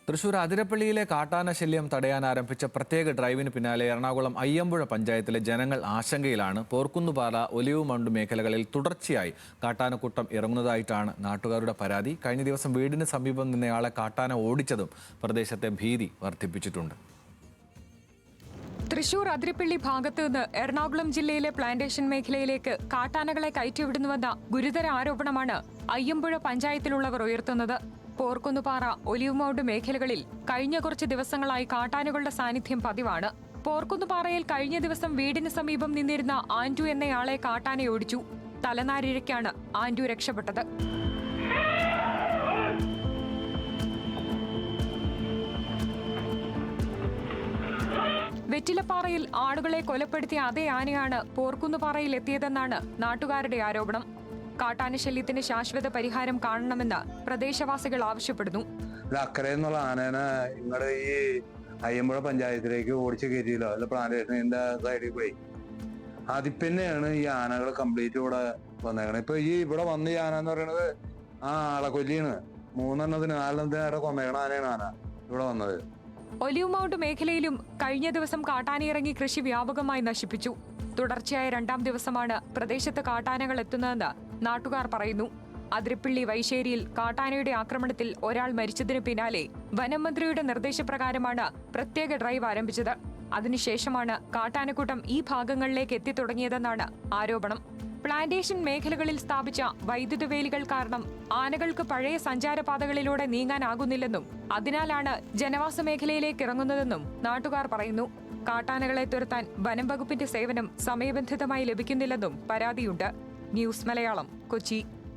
തൃശൂർ അതിരപ്പള്ളിയിലെ കാട്ടാന ശല്യം തടയാൻ ആരംഭിച്ച പ്രത്യേക ഡ്രൈവിന് പിന്നാലെ എറണാകുളം അയ്യമ്പുഴ പഞ്ചായത്തിലെ ജനങ്ങൾ ആശങ്കയിലാണ്. പോർക്കുന്നുപാറ, ഒലിവ് മൗണ്ട് മേഖലകളിൽ തുടർച്ചയായി കാട്ടാനക്കൂട്ടം ഇറങ്ങുന്നതായിട്ടാണ് നാട്ടുകാരുടെ പരാതി. കഴിഞ്ഞ ദിവസം വീടിന് സമീപം നിന്നയാളെ കാട്ടാന ഓടിച്ചതും പ്രദേശത്തെ ഭീതി വർദ്ധിപ്പിച്ചിട്ടുണ്ട്. തൃശൂർ അതിരപ്പള്ളി ഭാഗത്ത് നിന്ന് എറണാകുളം ജില്ലയിലെ പ്ലാന്റേഷൻ മേഖലയിലേക്ക് കാട്ടാനകളെ കയറ്റിവിടുന്നുവെന്ന ഗുരുതര ആരോപണമാണ് അയ്യമ്പുഴ പഞ്ചായത്തിലുള്ളവർ ഉയർത്തുന്നത്. പോർക്കുന്നുപാറ, ഒലിവ് മൗണ്ട് മേഖലകളിൽ കഴിഞ്ഞ കുറച്ച് ദിവസങ്ങളായി കാട്ടാനകളുടെ സാന്നിധ്യം പതിവാണ്. പോർക്കുന്നുപാറയിൽ കഴിഞ്ഞ ദിവസം വീടിന് സമീപം നിന്നിരുന്ന ആൻഡു എന്നയാളെ കാട്ടാനയോടിച്ചു. തലനാരിഴയ്ക്കാണ് ആൻഡു രക്ഷപ്പെട്ടത്. വെറ്റിലപ്പാറയിൽ ആളുകളെ കൊലപ്പെടുത്തിയ അതേ ആനയാണ് പോർക്കുന്നുപാറയിൽ എത്തിയതെന്നാണ് നാട്ടുകാരുടെ ആരോപണം. കാട്ടാനശല്യത്തിന് ശാശ്വത പരിഹാരം കാണണമെന്ന് പ്രദേശവാസികൾ ആവശ്യപ്പെടുന്നു. അക്കരയെന്നുള്ള ആനേനെ നിങ്ങളുടെ ഈ അയ്യമ്പുഴ പഞ്ചായത്തിലേക്ക് ഓടിച്ച് കയറ്റിയില്ലോ, അല്ല പ്ലാന്റേഷനിന്റെ സൈഡിൽ പോയി. അതിൽ പിന്നെയാണ് ഈ ആനകൾ കംപ്ലീറ്റ് ഇവിടെ വന്നേക്കണത്. ഇപ്പൊ ഈ ഇവിടെ വന്ന ഈ ആന എന്ന് പറയുന്നത് ആ ആളക്കൊല്ലിയാണ്. 3 4 കൊന്നേക്കണ ആനയാണ് ആന ഇവിടെ വന്നത്. ഒലിവ് മൗണ്ട് മേഖലയിലും കഴിഞ്ഞ ദിവസം കാട്ടാനയിറങ്ങി കൃഷി വ്യാപകമായി നശിപ്പിച്ചു. തുടർച്ചയായ 2ാം ദിവസമാണ് പ്രദേശത്ത് കാട്ടാനകൾ എത്തുന്നതെന്ന് നാട്ടുകാർ പറയുന്നു. അതിരപ്പള്ളി വൈശ്ശേരിയിൽ കാട്ടാനയുടെ ആക്രമണത്തിൽ ഒരാൾ മരിച്ചതിന് പിന്നാലെ വനമന്ത്രിയുടെ നിർദ്ദേശപ്രകാരമാണ് പ്രത്യേക ഡ്രൈവ് ആരംഭിച്ചത്. അതിനുശേഷമാണ് കാട്ടാനക്കൂട്ടം ഈ ഭാഗങ്ങളിലേക്ക് എത്തിത്തുടങ്ങിയതെന്നാണ് ആരോപണം. പ്ലാന്റേഷൻ മേഖലകളിൽ സ്ഥാപിച്ച വൈദ്യുത വേലികൾ കാരണം ആനകൾക്ക് പഴയ സഞ്ചാരപാതകളിലൂടെ നീങ്ങാനാകുന്നില്ലെന്നും അതിനാലാണ് ജനവാസ മേഖലയിലേക്ക് ഇറങ്ങുന്നതെന്നും നാട്ടുകാർ പറയുന്നു. കാട്ടാനകളെ തുരത്താൻ വനം വകുപ്പിന്റെ സേവനം സമയബന്ധിതമായി ലഭിക്കുന്നില്ലെന്നും പരാതിയുണ്ട്. ന്യൂസ് മലയാളം, കൊച്ചി.